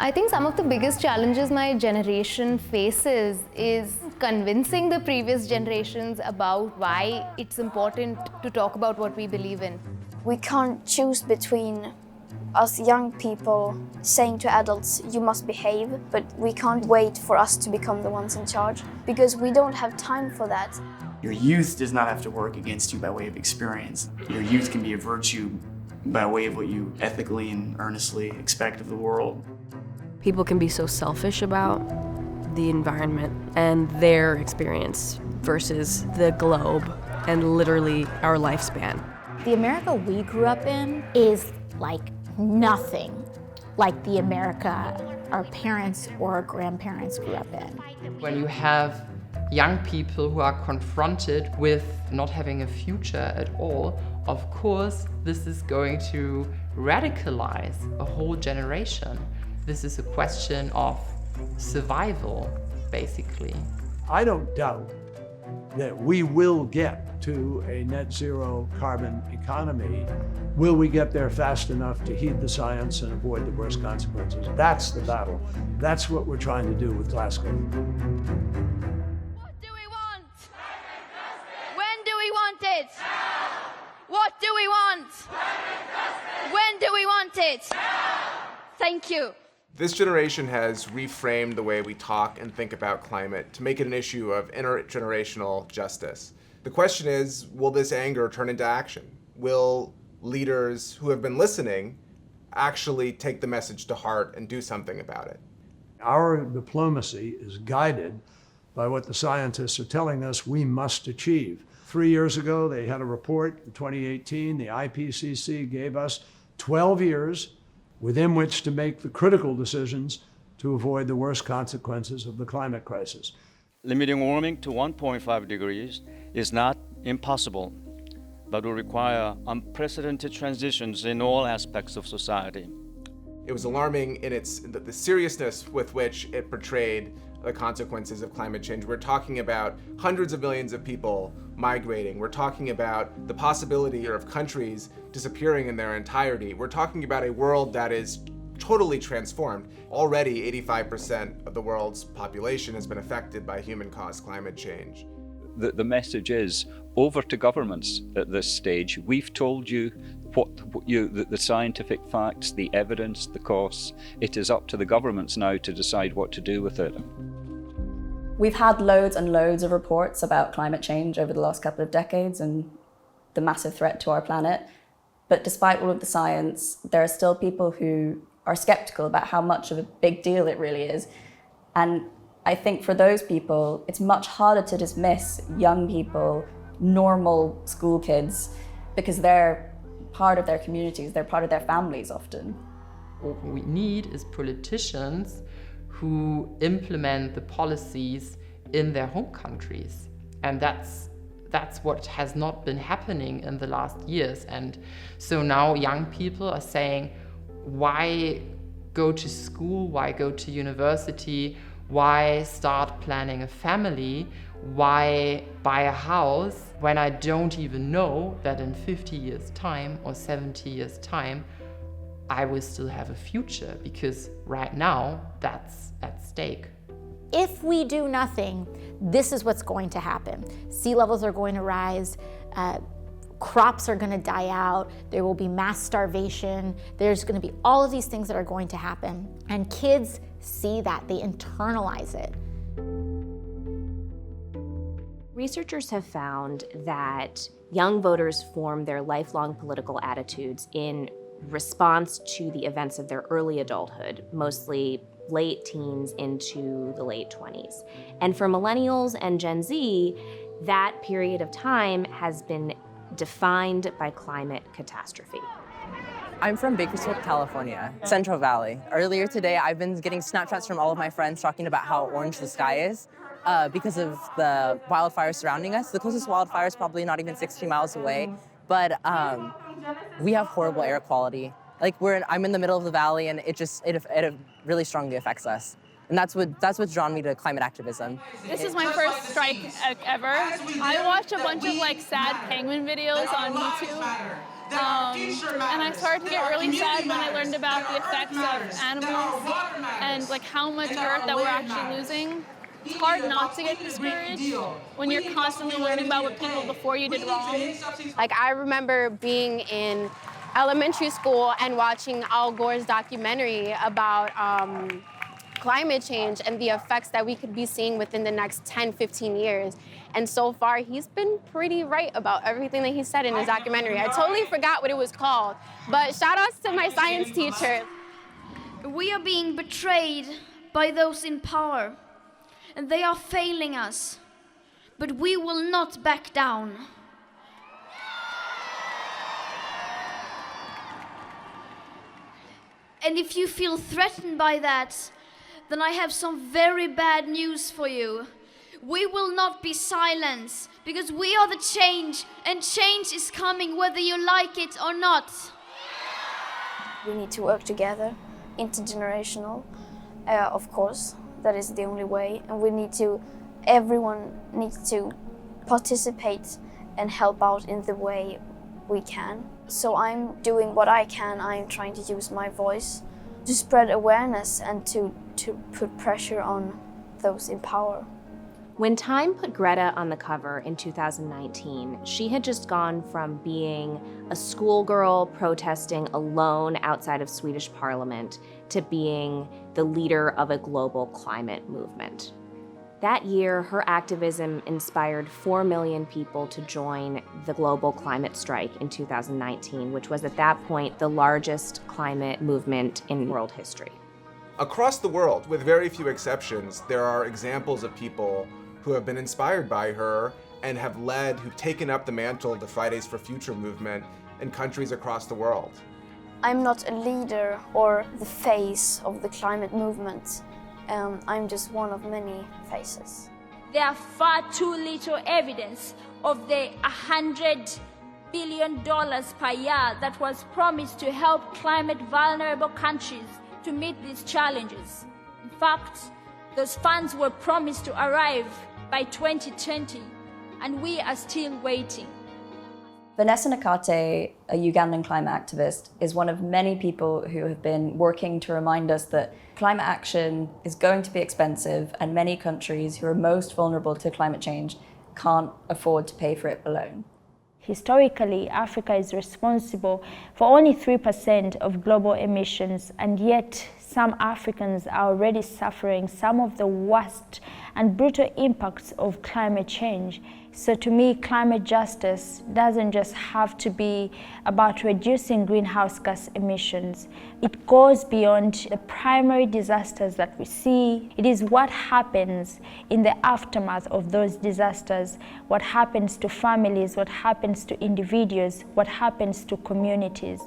I think some of the biggest challenges my generation faces is convincing the previous generations about why it's important to talk about what we believe in. We can't choose between us young people saying to adults, you must behave, but we can't wait for us to become the ones in charge, because we don't have time for that. Your youth does not have to work against you by way of experience. Your youth can be a virtue by way of what you ethically and earnestly expect of the world. People can be so selfish about the environment and their experience versus the globe and literally our lifespan. The America we grew up in is like nothing like the America our parents or our grandparents grew up in. When you have young people who are confronted with not having a future at all, of course, this is going to radicalize a whole generation. This is a question of survival, basically. I don't doubt that we will get to a net zero carbon economy. Will we get there fast enough to heed the science and avoid the worst consequences? That's the battle. That's what we're trying to do with Glasgow. What do we want? When do we want it? Now. What do we want? When do we want it? Now. Thank you. This generation has reframed the way we talk and think about climate to make it an issue of intergenerational justice. The question is, will this anger turn into action? Will leaders who have been listening actually take the message to heart and do something about it? Our diplomacy is guided by what the scientists are telling us we must achieve. 3 years ago, they had a report in 2018. The IPCC gave us 12 years within which to make the critical decisions to avoid the worst consequences of the climate crisis. Limiting warming to 1.5 degrees is not impossible, but will require unprecedented transitions in all aspects of society. It was alarming in the seriousness with which it portrayed the consequences of climate change. We're talking about hundreds of millions of people migrating. We're talking about the possibility of countries disappearing in their entirety. We're talking about a world that is totally transformed. Already 85% of the world's population has been affected by human-caused climate change. The message is over to governments at this stage. We've told you the scientific facts, the evidence, the costs. It is up to the governments now to decide what to do with it. We've had loads and loads of reports about climate change over the last couple of decades and the massive threat to our planet. But despite all of the science, there are still people who are skeptical about how much of a big deal it really is. And I think for those people, it's much harder to dismiss young people, normal school kids, because they're part of their communities, they're part of their families often. What we need is politicians who implement the policies in their home countries. And that's what has not been happening in the last years. And so now young people are saying, why go to school? Why go to university? Why start planning a family? Why buy a house when I don't even know that in 50 years' time or 70 years' time, I will still have a future? Because right now, that's at stake. If we do nothing, this is what's going to happen. Sea levels are going to rise, crops are going to die out, there will be mass starvation, there's going to be all of these things that are going to happen. And kids see that, they internalize it. Researchers have found that young voters form their lifelong political attitudes in response to the events of their early adulthood, mostly late teens into the late 20s. And for millennials and Gen Z, that period of time has been defined by climate catastrophe. I'm from Bakersfield, California, Central Valley. Earlier today, I've been getting Snapchats from all of my friends talking about how orange the sky is because of the wildfires surrounding us. The closest wildfire is probably not even 60 miles away, but we have horrible air quality. Like I'm in the middle of the valley, and it really strongly affects us. And that's what's drawn me to climate activism. This is my first strike ever. I watch a bunch of sad penguin videos on YouTube, And I started to get really sad when I learned about the effects of animals and like how much earth that we're actually losing. It's hard not to get discouraged when you're constantly learning about what people before you did wrong. Like, I remember being in elementary school and watching Al Gore's documentary about climate change and the effects that we could be seeing within the next 10, 15 years. And so far, he's been pretty right about everything that he said in his documentary. I totally forgot what it was called, but shout outs to my science teacher. We are being betrayed by those in power, and they are failing us, but we will not back down. And if you feel threatened by that, then I have some very bad news for you. We will not be silenced, because we are the change, and change is coming whether you like it or not. We need to work together, intergenerational, of course. That is the only way. And everyone needs to participate and help out in the way we can. So I'm doing what I can. I'm trying to use my voice to spread awareness and to put pressure on those in power. When Time put Greta on the cover in 2019, she had just gone from being a schoolgirl protesting alone outside of Swedish Parliament to being the leader of a global climate movement. That year, her activism inspired 4 million people to join the global climate strike in 2019, which was at that point the largest climate movement in world history. Across the world, with very few exceptions, there are examples of people who have been inspired by her and who've taken up the mantle of the Fridays for Future movement in countries across the world. I'm not a leader or the face of the climate movement. I'm just one of many faces. There are far too little evidence of the $100 billion per year that was promised to help climate-vulnerable countries to meet these challenges. In fact, those funds were promised to arrive by 2020, and we are still waiting. Vanessa Nakate, a Ugandan climate activist, is one of many people who have been working to remind us that climate action is going to be expensive, and many countries who are most vulnerable to climate change can't afford to pay for it alone. Historically, Africa is responsible for only 3% of global emissions, and yet some Africans are already suffering some of the worst and brutal impacts of climate change. So to me, climate justice doesn't just have to be about reducing greenhouse gas emissions. It goes beyond the primary disasters that we see. It is what happens in the aftermath of those disasters, what happens to families, what happens to individuals, what happens to communities.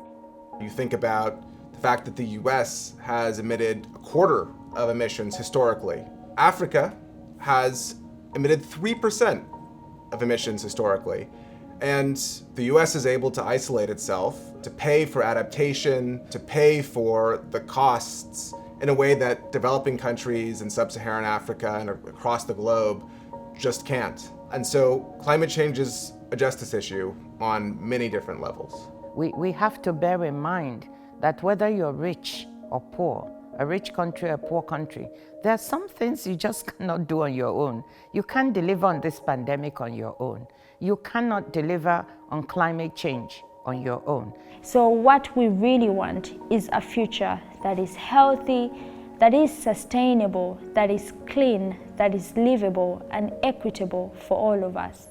You think about the fact that the US has emitted a quarter of emissions historically. Africa has emitted 3% of emissions historically. And the US is able to isolate itself, to pay for adaptation, to pay for the costs in a way that developing countries in sub-Saharan Africa and across the globe just can't. And so climate change is a justice issue on many different levels. We have to bear in mind that whether you're rich or poor, a rich country or a poor country, there are some things you just cannot do on your own. You can't deliver on this pandemic on your own. You cannot deliver on climate change on your own. So what we really want is a future that is healthy, that is sustainable, that is clean, that is livable and equitable for all of us.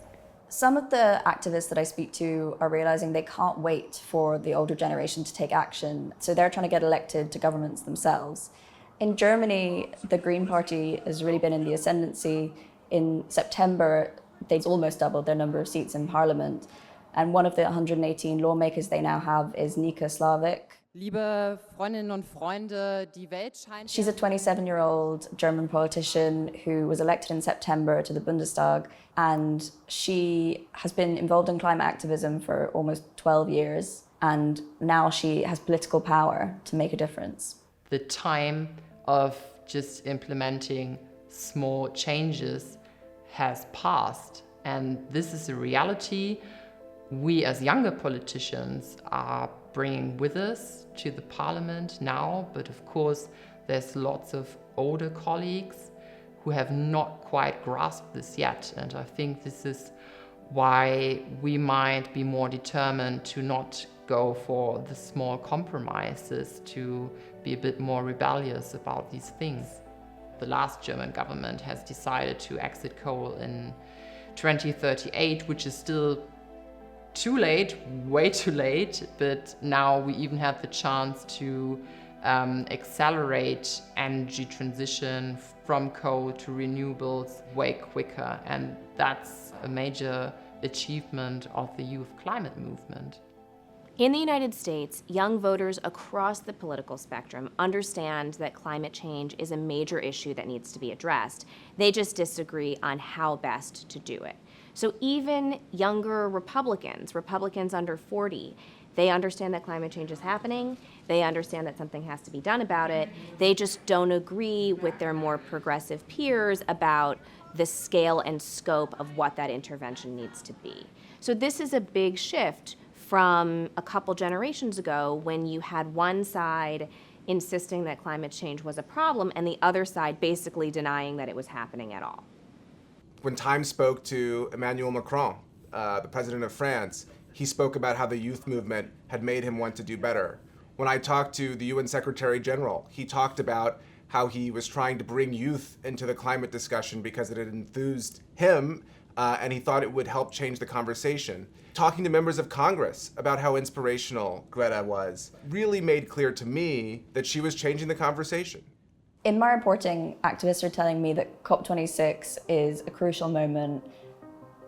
Some of the activists that I speak to are realizing they can't wait for the older generation to take action, so they're trying to get elected to governments themselves. In Germany, the Green Party has really been in the ascendancy. In September, they almost doubled their number of seats in parliament, and one of the 118 lawmakers they now have is Niki Slavik. Liebe Freundinnen und Freunde, die Welt scheint... She's a 27-year-old German politician who was elected in September to the Bundestag, and she has been involved in climate activism for almost 12 years, and now she has political power to make a difference. The time of just implementing small changes has passed, and this is a reality we as younger politicians are bringing with us to the parliament now, but of course there's lots of older colleagues who have not quite grasped this yet, and I think this is why we might be more determined to not go for the small compromises, to be a bit more rebellious about these things. The last German government has decided to exit coal in 2038, which is still too late, way too late, but now we even have the chance to accelerate energy transition from coal to renewables way quicker, and that's a major achievement of the youth climate movement. In the United States, young voters across the political spectrum understand that climate change is a major issue that needs to be addressed. They just disagree on how best to do it. So even younger Republicans under 40, they understand that climate change is happening. They understand that something has to be done about it. They just don't agree with their more progressive peers about the scale and scope of what that intervention needs to be. So this is a big shift from a couple generations ago when you had one side insisting that climate change was a problem and the other side basically denying that it was happening at all. When Time spoke to Emmanuel Macron, the president of France, he spoke about how the youth movement had made him want to do better. When I talked to the UN Secretary General, he talked about how he was trying to bring youth into the climate discussion because it had enthused him and he thought it would help change the conversation. Talking to members of Congress about how inspirational Greta was really made clear to me that she was changing the conversation. In my reporting, activists are telling me that COP26 is a crucial moment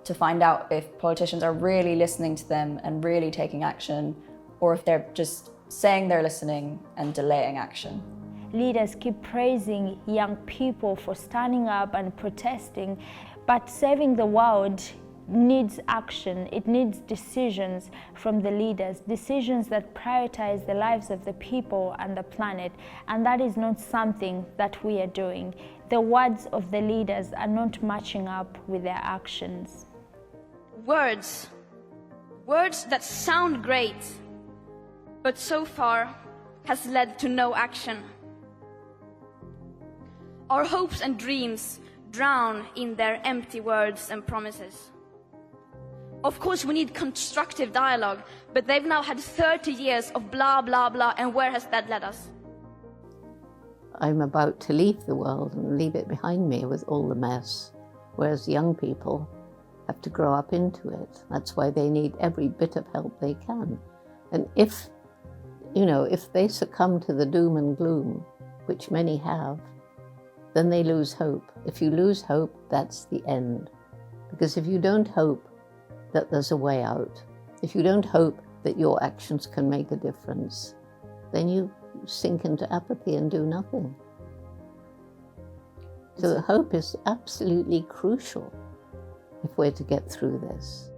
to find out if politicians are really listening to them and really taking action, or if they're just saying they're listening and delaying action. Leaders keep praising young people for standing up and protesting, but saving the world needs action. It needs decisions from the leaders, decisions that prioritize the lives of the people and the planet, and that is not something that we are doing. The words of the leaders are not matching up with their actions. Words that sound great, but so far has led to no action. Our hopes and dreams drown in their empty words and promises. Of course, we need constructive dialogue, but they've now had 30 years of blah, blah, blah, and where has that led us? I'm about to leave the world and leave it behind me with all the mess, whereas young people have to grow up into it. That's why they need every bit of help they can. And if they succumb to the doom and gloom, which many have, then they lose hope. If you lose hope, that's the end. Because if you don't hope that there's a way out, if you don't hope that your actions can make a difference, then you sink into apathy and do nothing. So hope is absolutely crucial if we're to get through this.